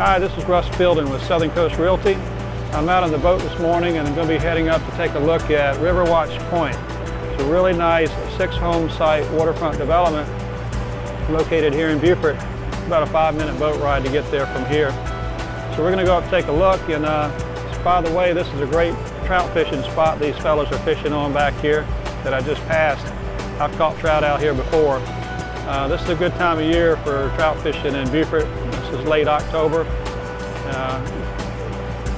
Hi, this is Russ Fielding with Southern Coast Realty. I'm out on the boat this morning and I'm going to be heading up to take a look at Riverwatch Point. It's a really nice 6-home site waterfront development located here in Beaufort. It's about a 5-minute boat ride to get there from here. So we're going to go up and take a look, and by the way, this is a great trout fishing spot these fellows are fishing on back here that I just passed. I've caught trout out here before. This is a good time of year for trout fishing in Beaufort. This is late October.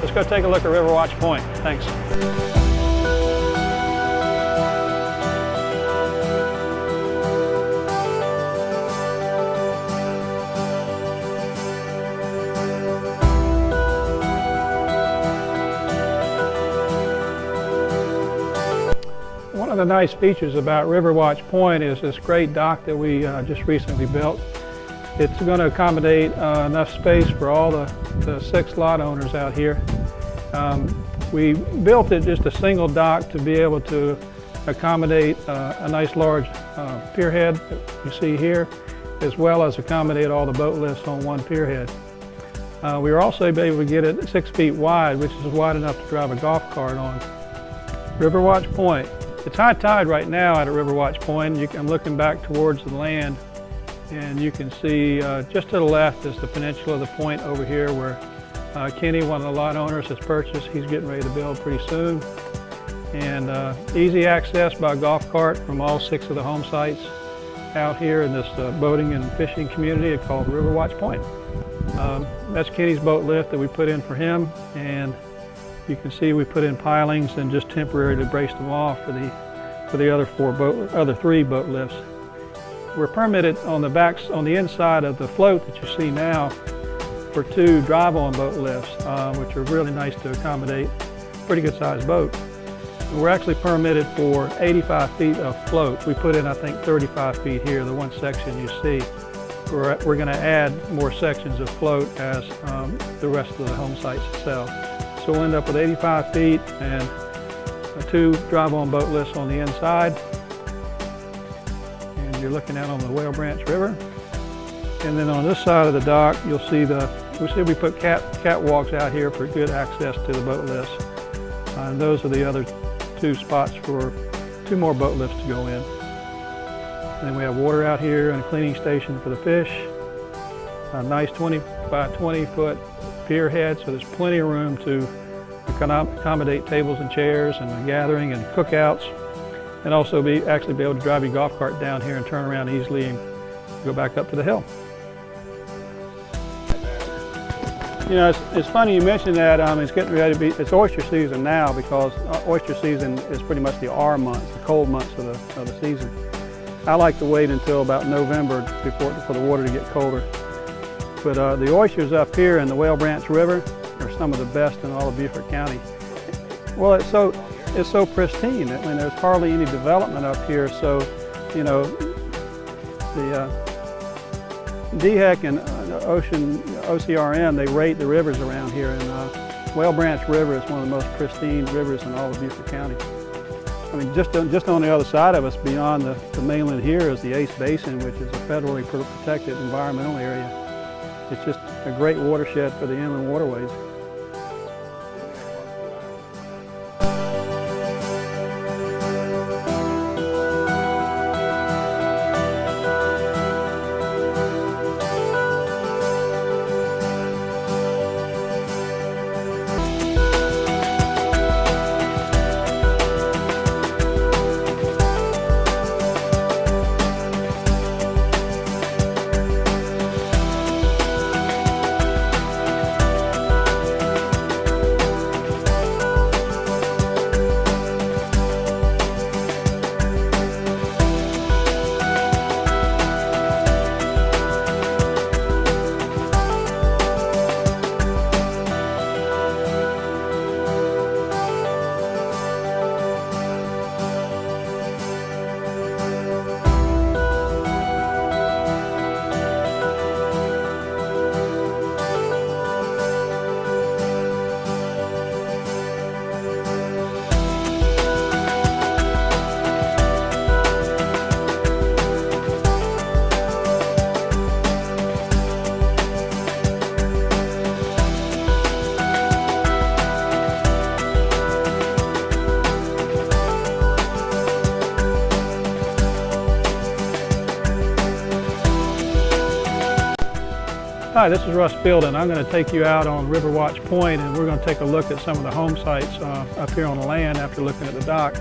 Let's go take a look at Riverwatch Point. Thanks. One of the nice features about Riverwatch Point is this great dock that we just recently built. It's going to accommodate enough space for all the 6 lot owners out here. We built it just a single dock to be able to accommodate a nice large pierhead that you see here, as well as accommodate all the boat lifts on one pierhead. We were also able to get it 6 feet wide, which is wide enough to drive a golf cart on. Riverwatch Point. It's high tide right now at Riverwatch Point. I'm looking back towards the land, and you can see just to the left is the peninsula of the point over here where Kenny, one of the lot owners, has purchased. He's getting ready to build pretty soon. And easy access by golf cart from all 6 of the home sites out here in this boating and fishing community called Riverwatch Point. That's Kenny's boat lift that we put in for him, and you can see we put in pilings and just temporarily braced them off for the other 3 boat lifts. We're permitted on the inside of the float that you see now for 2 drive-on boat lifts, which are really nice to accommodate a pretty good sized boat. And we're actually permitted for 85 feet of float. We put in, I think, 35 feet here, the one section you see. We're going to add more sections of float as the rest of the home sites itself. So we'll end up with 85 feet and 2 drive-on boat lifts on the inside. And you're looking out on the Whale Branch River. And then on this side of the dock, you'll see we put catwalks out here for good access to the boat lifts. And those are the other 2 spots for 2 more boat lifts to go in. And then we have water out here and a cleaning station for the fish. A nice 20 by 20 foot pier head, so there's plenty of room to accommodate tables and chairs and gathering and cookouts, and also actually be able to drive your golf cart down here and turn around easily and go back up to the hill. You know, it's funny you mentioned that. It's getting ready to be, it's oyster season now, because oyster season is pretty much the R months, the cold months of the season. I like to wait until about November for the water to get colder. But the oysters up here in the Whale Branch River are some of the best in all of Beaufort County. Well, it's so pristine. I mean, there's hardly any development up here. So, you know, the DHEC and OCRN, they rate the rivers around here, and Whale Branch River is one of the most pristine rivers in all of Beaufort County. I mean, just on the other side of us, beyond the mainland here, is the Ace Basin, which is a federally protected environmental area. It's just a great watershed for the inland waterways. Hi, this is Russ Fielden. I'm going to take you out on Riverwatch Point, and we're going to take a look at some of the home sites up here on the land after looking at the dock.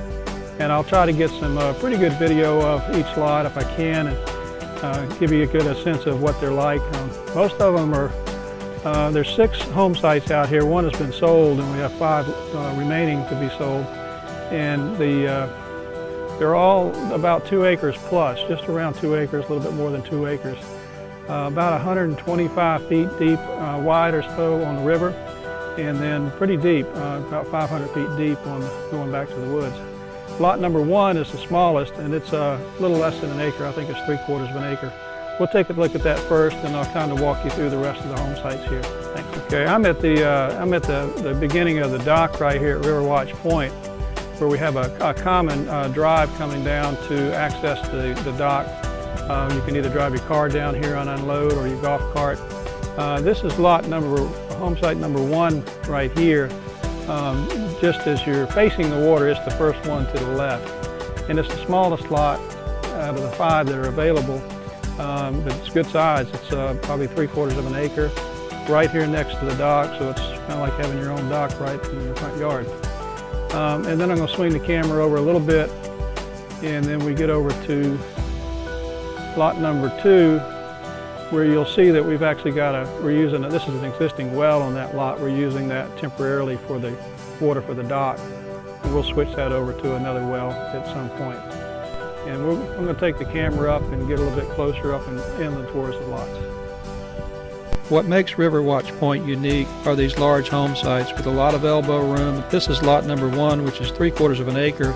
And I'll try to get some pretty good video of each lot if I can, and give you a good sense of what they're like. Most of them are, there's 6 home sites out here. One has been sold, and we have 5 remaining to be sold. And they're all about 2 acres plus, just around 2 acres, a little bit more than 2 acres. About 125 feet deep, wide or so on the river, and then pretty deep, about 500 feet deep on going back to the woods. Lot number 1 is the smallest, and it's a little less than an acre. I think it's 3/4 of an acre. We'll take a look at that first, and I'll kind of walk you through the rest of the home sites here. Thanks. Okay, I'm at the beginning of the dock right here at Riverwatch Point, where we have a common drive coming down to access the dock. You can either drive your car down here and unload, or your golf cart. This is home site number 1 right here. Just as you're facing the water, it's the first one to the left. And it's the smallest lot out of the 5 that are available, but it's good size. It's probably 3/4 of an acre, right here next to the dock, so it's kind of like having your own dock right in your front yard. And then I'm going to swing the camera over a little bit, and then we get over to lot number 2, where you'll see that we've actually we're using, this is an existing well on that lot. We're using that temporarily for the water for the dock. And we'll switch that over to another well at some point. And I'm going to take the camera up and get a little bit closer up and inland towards the lots. What makes Riverwatch Point unique are these large home sites with a lot of elbow room. This is lot number 1, which is 3/4 of an acre.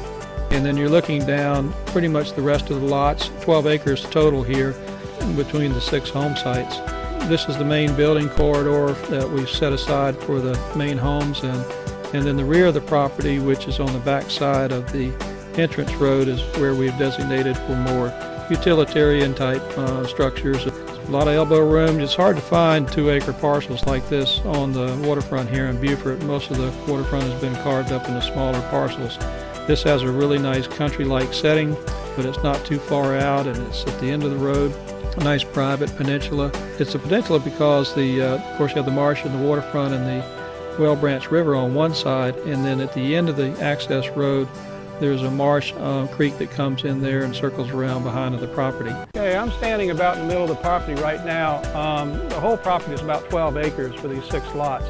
And then you're looking down pretty much the rest of the lots, 12 acres total here between the 6 home sites. This is the main building corridor that we've set aside for the main homes, and then the rear of the property, which is on the back side of the entrance road, is where we've designated for more utilitarian type structures. A lot of elbow room. It's hard to find 2-acre parcels like this on the waterfront here in Beaufort. Most of the waterfront has been carved up into smaller parcels. This has a really nice country-like setting, but it's not too far out, and it's at the end of the road. A nice private peninsula. It's a peninsula because of course, you have the marsh and the waterfront and the Well Branch River on one side, and then at the end of the access road, there's a marsh creek that comes in there and circles around behind the property. Okay, I'm standing about in the middle of the property right now. The whole property is about 12 acres for these 6 lots.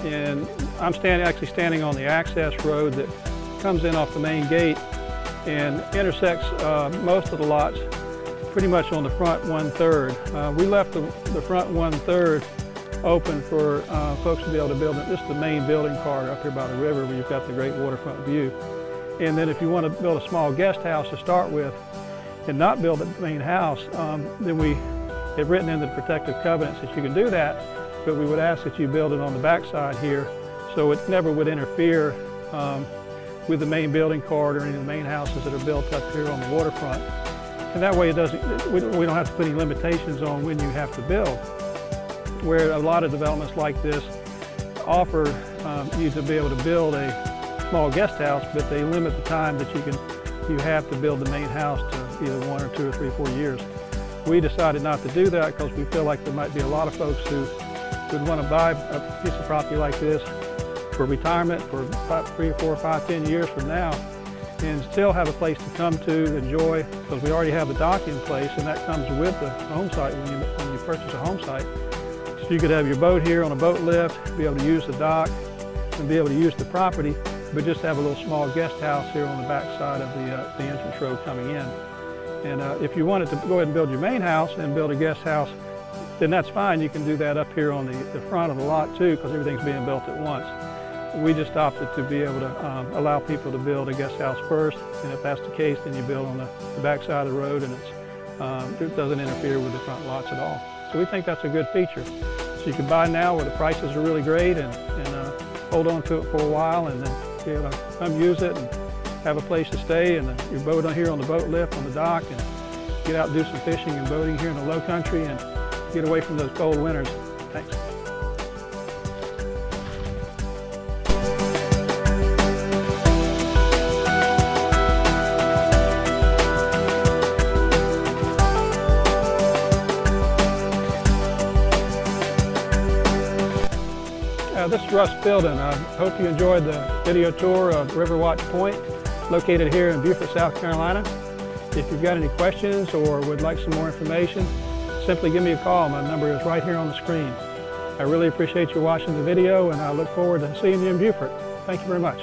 And I'm actually standing on the access road that comes in off the main gate and intersects most of the lots pretty much on the front 1/3. We left the front 1/3 open for folks to be able to build it. This is the main building part up here by the river where you've got the great waterfront view. And then if you want to build a small guest house to start with and not build the main house, then we have written in the protective covenants that you can do that, but we would ask that you build it on the back side here so it never would interfere with the main building corridor or any of the main houses that are built up here on the waterfront. And that way we don't have to put any limitations on when you have to build, where a lot of developments like this offer you to be able to build a small guest house, but they limit the time that you have to build the main house to either 1 or 2 or 3 or 4 years. We decided not to do that because we feel like there might be a lot of folks who would want to buy a piece of property like this for retirement for 3 or 4 or 5, 10 years from now, and still have a place to come to enjoy, because we already have the dock in place, and that comes with the home site when you purchase a home site. So you could have your boat here on a boat lift, be able to use the dock, and be able to use the property, but just have a little small guest house here on the back side of the entrance road coming in. And if you wanted to go ahead and build your main house and build a guest house, then that's fine. You can do that up here on the front of the lot too, because everything's being built at once. We just opted to be able to allow people to build a guest house first, and if that's the case, then you build on the back side of the road, and it doesn't interfere with the front lots at all. So we think that's a good feature. So you can buy now where the prices are really great, and hold on to it for a while, and then be able to come use it and have a place to stay, and your boat on here on the boat lift on the dock, and get out and do some fishing and boating here in the low country and get away from those cold winters. Thanks. Russ Fielding. I hope you enjoyed the video tour of Riverwatch Point, located here in Beaufort, South Carolina. If you've got any questions or would like some more information, simply give me a call. My number is right here on the screen. I really appreciate you watching the video, and I look forward to seeing you in Beaufort. Thank you very much.